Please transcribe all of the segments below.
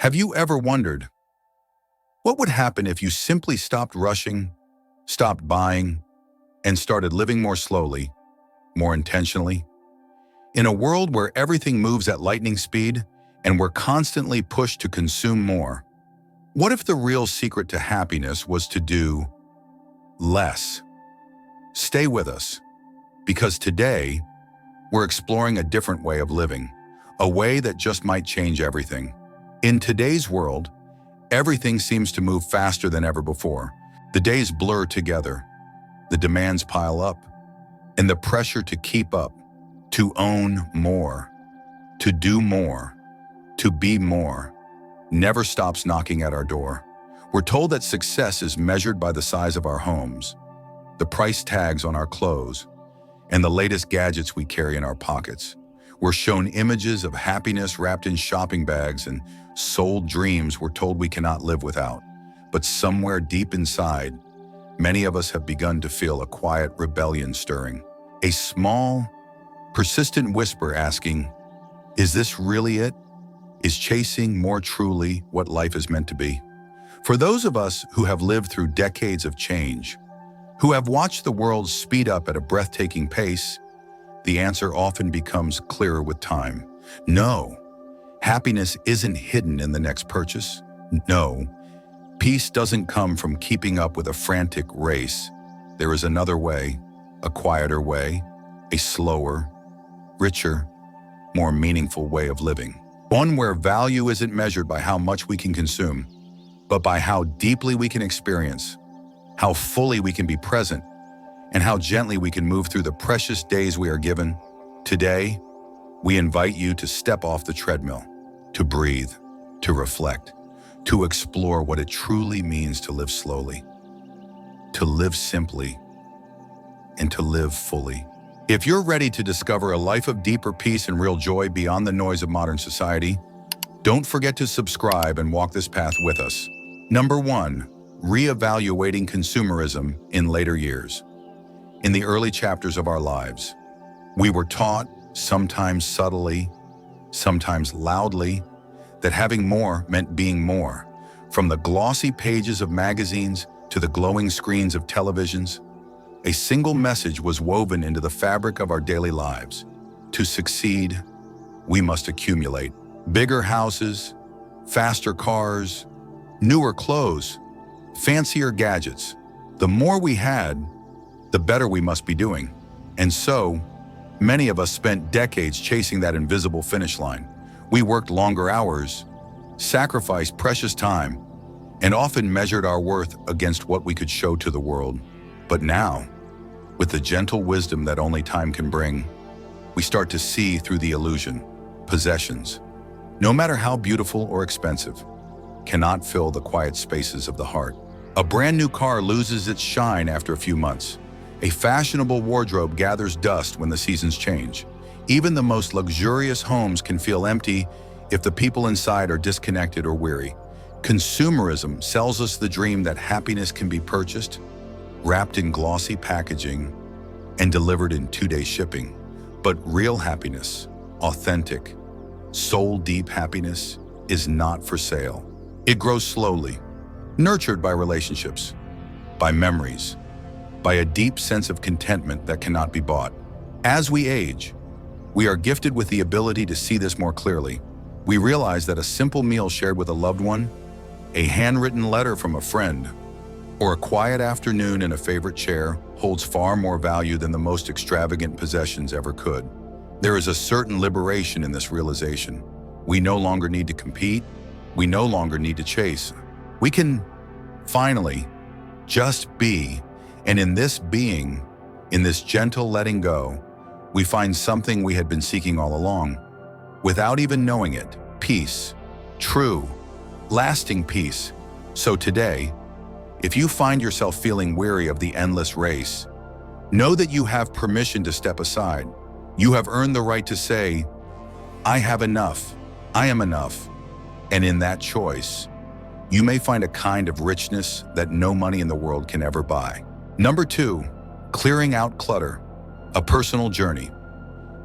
Have you ever wondered what would happen if you simply stopped rushing, stopped buying, and started living more slowly, more intentionally? In a world where everything moves at lightning speed and we're constantly pushed to consume more, what if the real secret to happiness was to do less? Stay with us, because today we're exploring a different way of living, a way that just might change everything. In today's world, everything seems to move faster than ever before. The days blur together, the demands pile up, and the pressure to keep up, to own more, to do more, to be more, never stops knocking at our door. We're told that success is measured by the size of our homes, the price tags on our clothes, and the latest gadgets we carry in our pockets. We're shown images of happiness wrapped in shopping bags and sold dreams we're told we cannot live without. But somewhere deep inside, many of us have begun to feel a quiet rebellion stirring. A small, persistent whisper asking, is this really it? Is chasing more truly what life is meant to be? For those of us who have lived through decades of change, who have watched the world speed up at a breathtaking pace, the answer often becomes clearer with time. No, happiness isn't hidden in the next purchase. No, peace doesn't come from keeping up with a frantic race. There is another way, a quieter way, a slower, richer, more meaningful way of living. One where value isn't measured by how much we can consume, but by how deeply we can experience, how fully we can be present, and how gently we can move through the precious days we are given. Today, we invite you to step off the treadmill, to breathe, to reflect, to explore what it truly means to live slowly, to live simply, and to live fully. If you're ready to discover a life of deeper peace and real joy beyond the noise of modern society, don't forget to subscribe and walk this path with us. Number 1, reevaluating consumerism in later years. In the early chapters of our lives, we were taught, sometimes subtly, sometimes loudly, that having more meant being more. From the glossy pages of magazines to the glowing screens of televisions, a single message was woven into the fabric of our daily lives. To succeed, we must accumulate. Bigger houses, faster cars, newer clothes, fancier gadgets. The more we had, the better we must be doing. And so, many of us spent decades chasing that invisible finish line. We worked longer hours, sacrificed precious time, and often measured our worth against what we could show to the world. But now, with the gentle wisdom that only time can bring, we start to see through the illusion. Possessions, no matter how beautiful or expensive, cannot fill the quiet spaces of the heart. A brand new car loses its shine after a few months. A fashionable wardrobe gathers dust when the seasons change. Even the most luxurious homes can feel empty if the people inside are disconnected or weary. Consumerism sells us the dream that happiness can be purchased, wrapped in glossy packaging, and delivered in 2-day shipping. But real happiness, authentic, soul-deep happiness, is not for sale. It grows slowly, nurtured by relationships, by memories, by a deep sense of contentment that cannot be bought. As we age, we are gifted with the ability to see this more clearly. We realize that a simple meal shared with a loved one, a handwritten letter from a friend, or a quiet afternoon in a favorite chair holds far more value than the most extravagant possessions ever could. There is a certain liberation in this realization. We no longer need to compete. We no longer need to chase. We can finally just be. And in this being, in this gentle letting go, we find something we had been seeking all along. Without even knowing it, peace, true, lasting peace. So today, if you find yourself feeling weary of the endless race, know that you have permission to step aside. You have earned the right to say, I have enough, I am enough. And in that choice, you may find a kind of richness that no money in the world can ever buy. Number 2, clearing out clutter, a personal journey.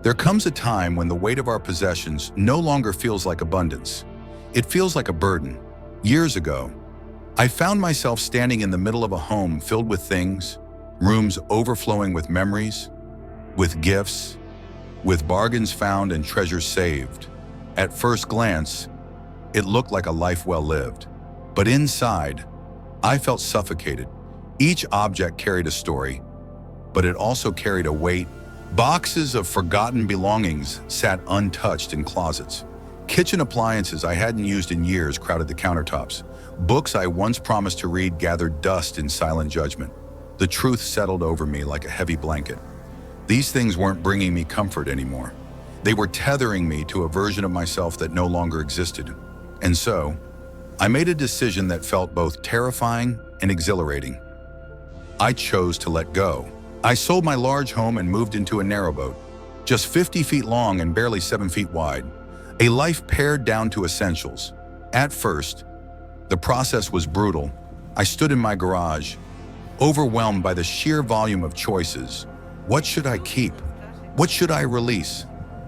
There comes a time when the weight of our possessions no longer feels like abundance. It feels like a burden. Years ago, I found myself standing in the middle of a home filled with things, rooms overflowing with memories, with gifts, with bargains found and treasures saved. At first glance, it looked like a life well lived. But inside, I felt suffocated. Each object carried a story, but it also carried a weight. Boxes of forgotten belongings sat untouched in closets. Kitchen appliances I hadn't used in years crowded the countertops. Books I once promised to read gathered dust in silent judgment. The truth settled over me like a heavy blanket. These things weren't bringing me comfort anymore. They were tethering me to a version of myself that no longer existed. And so, I made a decision that felt both terrifying and exhilarating. I chose to let go. I sold my large home and moved into a narrowboat, just 50 feet long and barely 7 feet wide. A life pared down to essentials. At first, the process was brutal. I stood in my garage, overwhelmed by the sheer volume of choices. What should I keep? What should I release?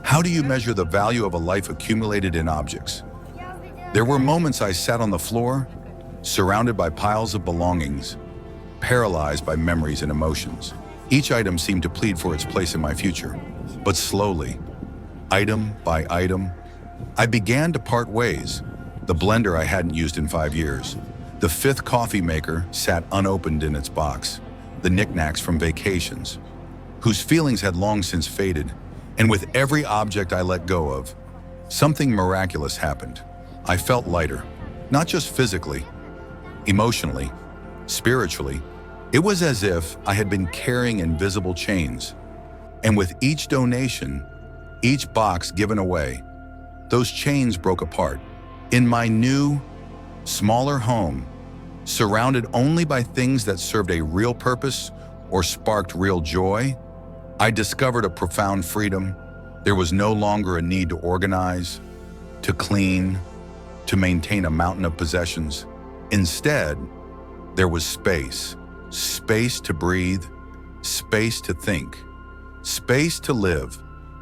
How do you measure the value of a life accumulated in objects? There were moments I sat on the floor, surrounded by piles of belongings, paralyzed by memories and emotions. Each item seemed to plead for its place in my future. But slowly, item by item, I began to part ways. The blender I hadn't used in 5 years. The 5th coffee maker sat unopened in its box. The knickknacks from vacations, whose feelings had long since faded. And with every object I let go of, something miraculous happened. I felt lighter, not just physically, emotionally, spiritually. It was as if I had been carrying invisible chains. And with each donation, each box given away, those chains broke apart. In my new, smaller home, surrounded only by things that served a real purpose or sparked real joy, I discovered a profound freedom. There was no longer a need to organize, to clean, to maintain a mountain of possessions. Instead, there was space. Space to breathe, space to think, space to live.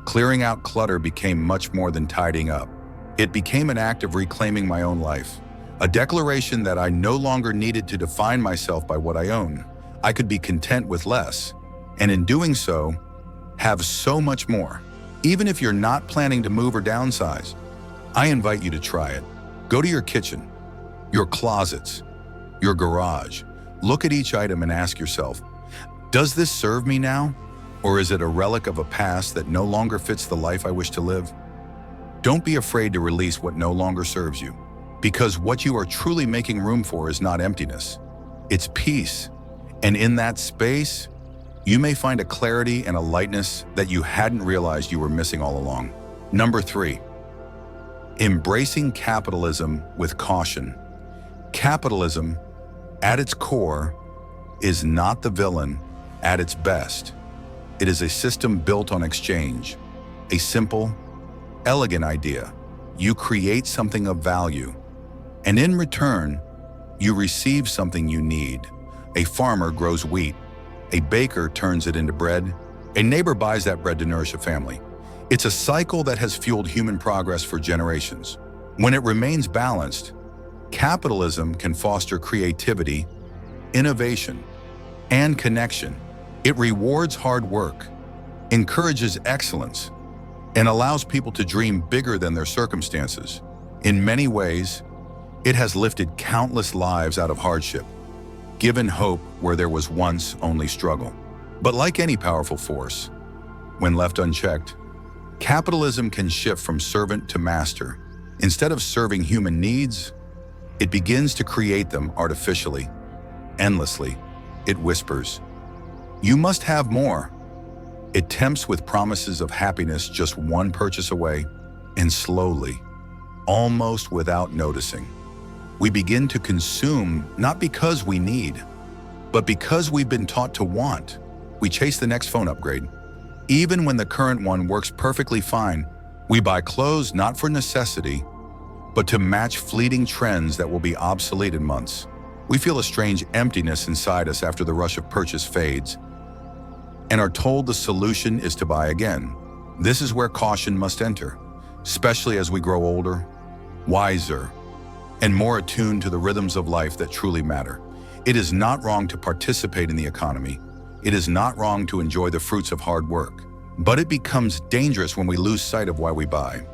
Clearing out clutter became much more than tidying up. It became an act of reclaiming my own life, a declaration that I no longer needed to define myself by what I own. I could be content with less, and in doing so, have so much more. Even if you're not planning to move or downsize, I invite you to try it. Go to your kitchen, your closets, your garage. Look at each item and ask yourself, does this serve me now? Or is it a relic of a past that no longer fits the life I wish to live? Don't be afraid to release what no longer serves you, because what you are truly making room for is not emptiness, it's peace. And in that space, you may find a clarity and a lightness that you hadn't realized you were missing all along. Number 3, embracing capitalism with caution. Capitalism, at its core, is not the villain at its best. It is a system built on exchange, a simple, elegant idea. You create something of value, and in return, you receive something you need. A farmer grows wheat, a baker turns it into bread, a neighbor buys that bread to nourish a family. It's a cycle that has fueled human progress for generations. When it remains balanced, capitalism can foster creativity, innovation, and connection. It rewards hard work, encourages excellence, and allows people to dream bigger than their circumstances. In many ways, it has lifted countless lives out of hardship, given hope where there was once only struggle. But like any powerful force, when left unchecked, capitalism can shift from servant to master. Instead of serving human needs, it begins to create them artificially, endlessly. It whispers, "You must have more." It tempts with promises of happiness just one purchase away, and slowly, almost without noticing, we begin to consume not because we need, but because we've been taught to want. We chase the next phone upgrade. Even when the current one works perfectly fine, we buy clothes not for necessity, but to match fleeting trends that will be obsolete in months. We feel a strange emptiness inside us after the rush of purchase fades, and are told the solution is to buy again. This is where caution must enter, especially as we grow older, wiser, and more attuned to the rhythms of life that truly matter. It is not wrong to participate in the economy. It is not wrong to enjoy the fruits of hard work. But it becomes dangerous when we lose sight of why we buy.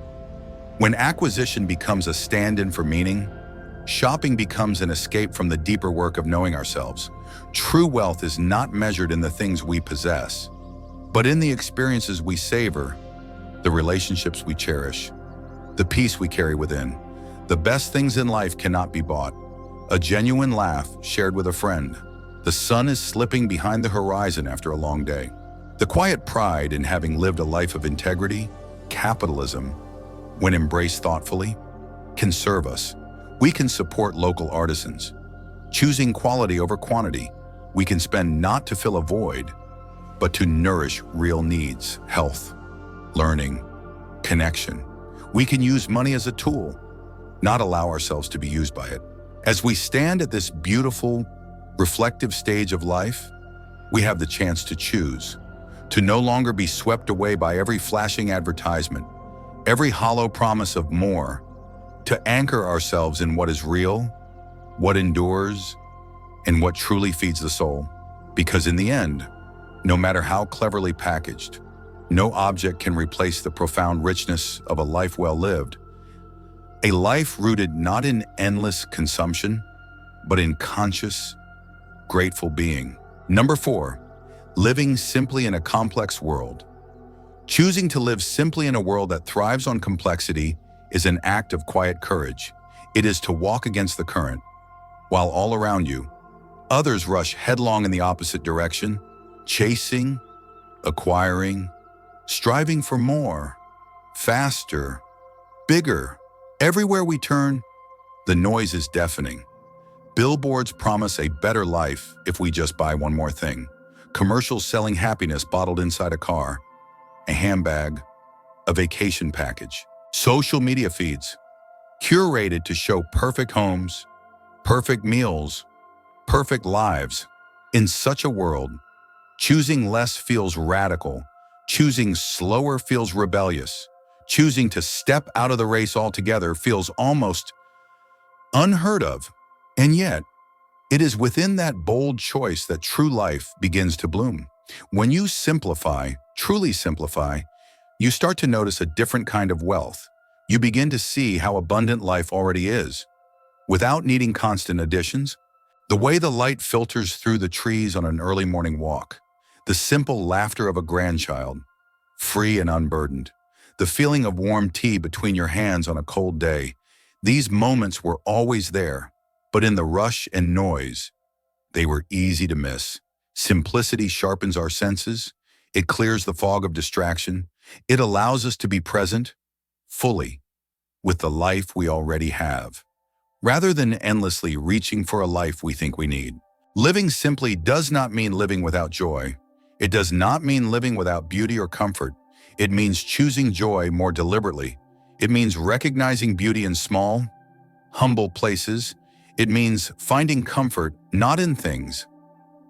When acquisition becomes a stand-in for meaning, shopping becomes an escape from the deeper work of knowing ourselves. True wealth is not measured in the things we possess, but in the experiences we savor, the relationships we cherish, the peace we carry within. The best things in life cannot be bought. A genuine laugh shared with a friend. The sun is slipping behind the horizon after a long day. The quiet pride in having lived a life of integrity, capitalism, when embraced thoughtfully, can serve us. We can support local artisans. Choosing quality over quantity, we can spend not to fill a void, but to nourish real needs, health, learning, connection. We can use money as a tool, not allow ourselves to be used by it. As we stand at this beautiful, reflective stage of life, we have the chance to choose, to no longer be swept away by every flashing advertisement, every hollow promise of more, to anchor ourselves in what is real, what endures, and what truly feeds the soul. Because in the end, no matter how cleverly packaged, no object can replace the profound richness of a life well lived, a life rooted not in endless consumption, but in conscious, grateful being. Number 4, living simply in a complex world. Choosing to live simply in a world that thrives on complexity is an act of quiet courage. It is to walk against the current, while all around you, others rush headlong in the opposite direction, chasing, acquiring, striving for more, faster, bigger. Everywhere we turn, the noise is deafening. Billboards promise a better life if we just buy one more thing. Commercials selling happiness bottled inside a car, a handbag, a vacation package. Social media feeds, curated to show perfect homes, perfect meals, perfect lives. In such a world, choosing less feels radical, choosing slower feels rebellious, choosing to step out of the race altogether feels almost unheard of. And yet, it is within that bold choice that true life begins to bloom. When you simplify, truly simplify, you start to notice a different kind of wealth. You begin to see how abundant life already is, without needing constant additions. The way the light filters through the trees on an early morning walk, the simple laughter of a grandchild, free and unburdened, the feeling of warm tea between your hands on a cold day. These moments were always there, but in the rush and noise, they were easy to miss. Simplicity sharpens our senses. It clears the fog of distraction. It allows us to be present, fully, with the life we already have, rather than endlessly reaching for a life we think we need. Living simply does not mean living without joy. It does not mean living without beauty or comfort. It means choosing joy more deliberately. It means recognizing beauty in small, humble places. It means finding comfort not in things,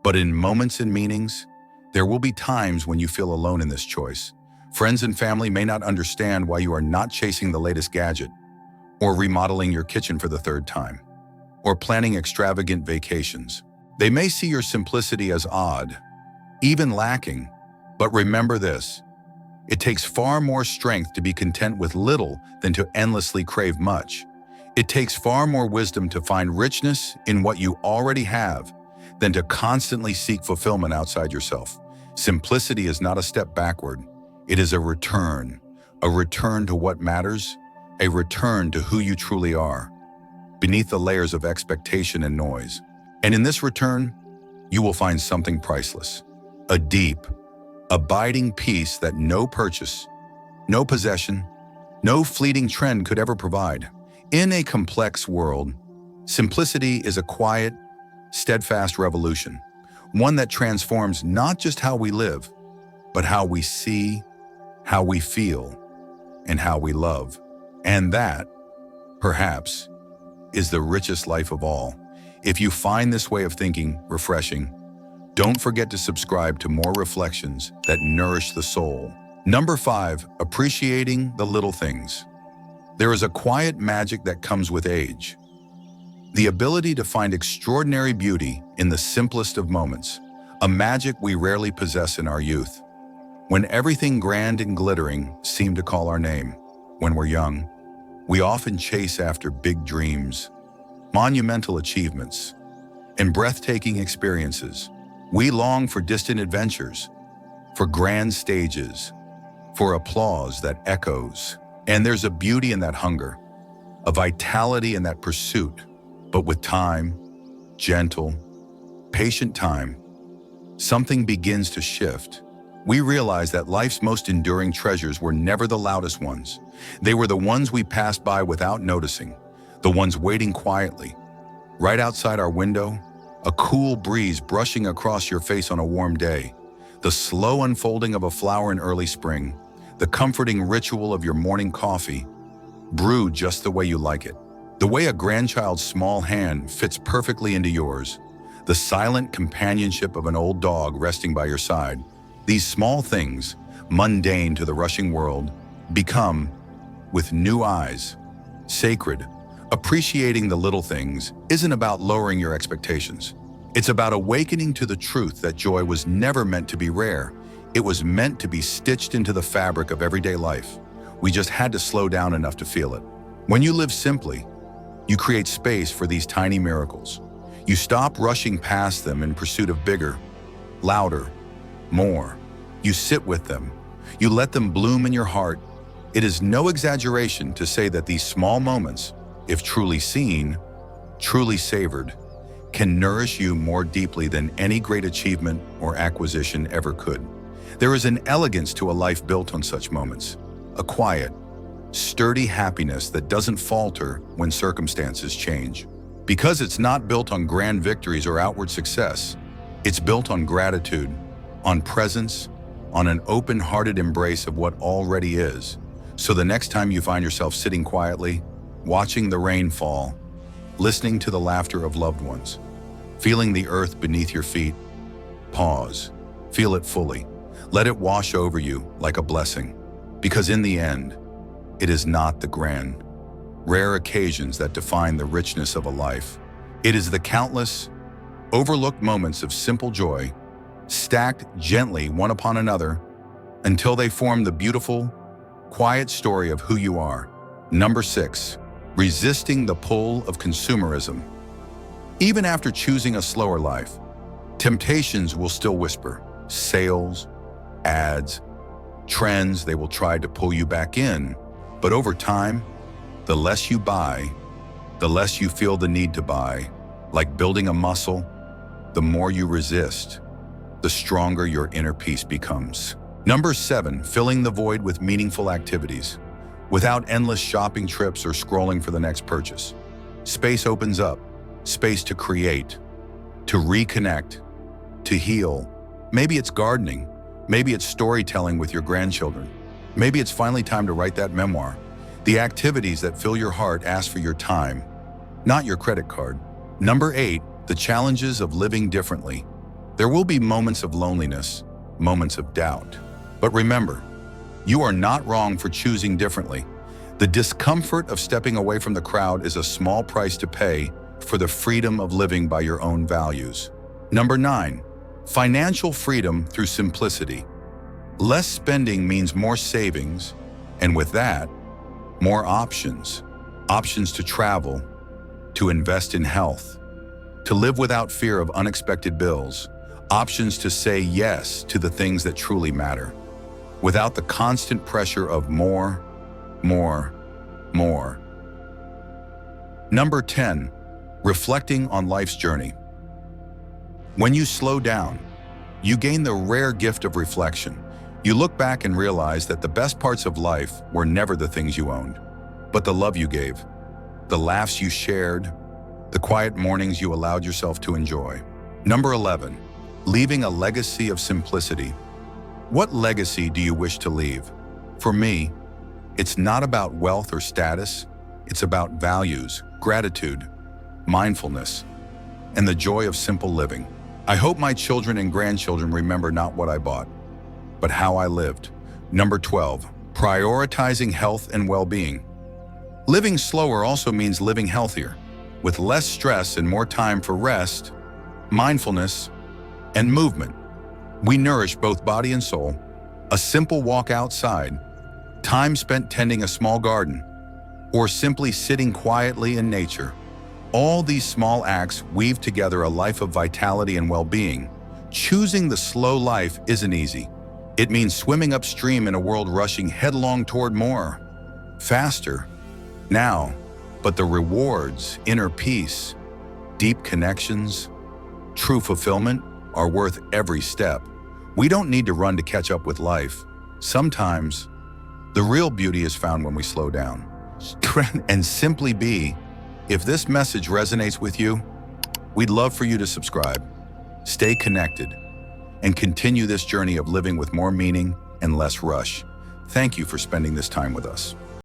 but in moments and meanings. There will be times when you feel alone in this choice. Friends and family may not understand why you are not chasing the latest gadget, or remodeling your kitchen for the 3rd time, or planning extravagant vacations. They may see your simplicity as odd, even lacking. But remember this: it takes far more strength to be content with little than to endlessly crave much. It takes far more wisdom to find richness in what you already have than to constantly seek fulfillment outside yourself. Simplicity is not a step backward. It is a return to what matters, a return to who you truly are, beneath the layers of expectation and noise. And in this return, you will find something priceless, a deep, abiding peace that no purchase, no possession, no fleeting trend could ever provide. In a complex world, simplicity is a quiet, steadfast revolution, one that transforms not just how we live, but how we see, how we feel, and how we love. And that, perhaps, is the richest life of all. If you find this way of thinking refreshing, don't forget to subscribe to more reflections that nourish the soul. Number 5, appreciating the little things. There is a quiet magic that comes with age. The ability to find extraordinary beauty in the simplest of moments, a magic we rarely possess in our youth. When everything grand and glittering seemed to call our name, when we're young, we often chase after big dreams, monumental achievements, and breathtaking experiences. We long for distant adventures, for grand stages, for applause that echoes. And there's a beauty in that hunger, a vitality in that pursuit. But with time, gentle, patient time, something begins to shift. We realize that life's most enduring treasures were never the loudest ones. They were the ones we passed by without noticing, the ones waiting quietly. Right outside our window, a cool breeze brushing across your face on a warm day, the slow unfolding of a flower in early spring, the comforting ritual of your morning coffee, brewed just the way you like it. The way a grandchild's small hand fits perfectly into yours, the silent companionship of an old dog resting by your side. These small things, mundane to the rushing world, become, with new eyes, sacred. Appreciating the little things isn't about lowering your expectations. It's about awakening to the truth that joy was never meant to be rare. It was meant to be stitched into the fabric of everyday life. We just had to slow down enough to feel it. When you live simply, you create space for these tiny miracles. You stop rushing past them in pursuit of bigger, louder, more. You sit with them. You let them bloom in your heart. It is no exaggeration to say that these small moments, if truly seen, truly savored, can nourish you more deeply than any great achievement or acquisition ever could. There is an elegance to a life built on such moments, a quiet, sturdy happiness that doesn't falter when circumstances change. Because it's not built on grand victories or outward success, it's built on gratitude, on presence, on an open-hearted embrace of what already is. So the next time you find yourself sitting quietly, watching the rain fall, listening to the laughter of loved ones, feeling the earth beneath your feet, pause, feel it fully. Let it wash over you like a blessing. Because in the end, it is not the grand, rare occasions that define the richness of a life. It is the countless, overlooked moments of simple joy, stacked gently one upon another, until they form the beautiful, quiet story of who you are. Number 6, resisting the pull of consumerism. Even after choosing a slower life, temptations will still whisper. Sales, ads, trends, they will try to pull you back in. But over time, the less you buy, the less you feel the need to buy. Like building a muscle, the more you resist, the stronger your inner peace becomes. Number 7, filling the void with meaningful activities. Without endless shopping trips or scrolling for the next purchase, space opens up, space to create, to reconnect, to heal. Maybe it's gardening, maybe it's storytelling with your grandchildren. Maybe it's finally time to write that memoir. The activities that fill your heart ask for your time, not your credit card. Number 8, the challenges of living differently. There will be moments of loneliness, moments of doubt. But remember, you are not wrong for choosing differently. The discomfort of stepping away from the crowd is a small price to pay for the freedom of living by your own values. Number 9, financial freedom through simplicity. Less spending means more savings, and with that, more options. Options to travel, to invest in health, to live without fear of unexpected bills. Options to say yes to the things that truly matter, without the constant pressure of more. Number 10, reflecting on life's journey. When you slow down, you gain the rare gift of reflection. You look back and realize that the best parts of life were never the things you owned, but the love you gave, the laughs you shared, the quiet mornings you allowed yourself to enjoy. Number 11, leaving a legacy of simplicity. What legacy do you wish to leave? For me, it's not about wealth or status. It's about values, gratitude, mindfulness, and the joy of simple living. I hope my children and grandchildren remember not what I bought, but how I lived. Number 12, prioritizing health and well-being. Living slower also means living healthier, with less stress and more time for rest, mindfulness, and movement. We nourish both body and soul. A simple walk outside, time spent tending a small garden, or simply sitting quietly in nature. All these small acts weave together a life of vitality and well-being. Choosing the slow life isn't easy. It means swimming upstream in a world rushing headlong toward more, faster, now. But the rewards, inner peace, deep connections, true fulfillment are worth every step. We don't need to run to catch up with life. Sometimes, the real beauty is found when we slow down and simply be. If this message resonates with you, we'd love for you to subscribe, stay connected, and continue this journey of living with more meaning and less rush. Thank you for spending this time with us.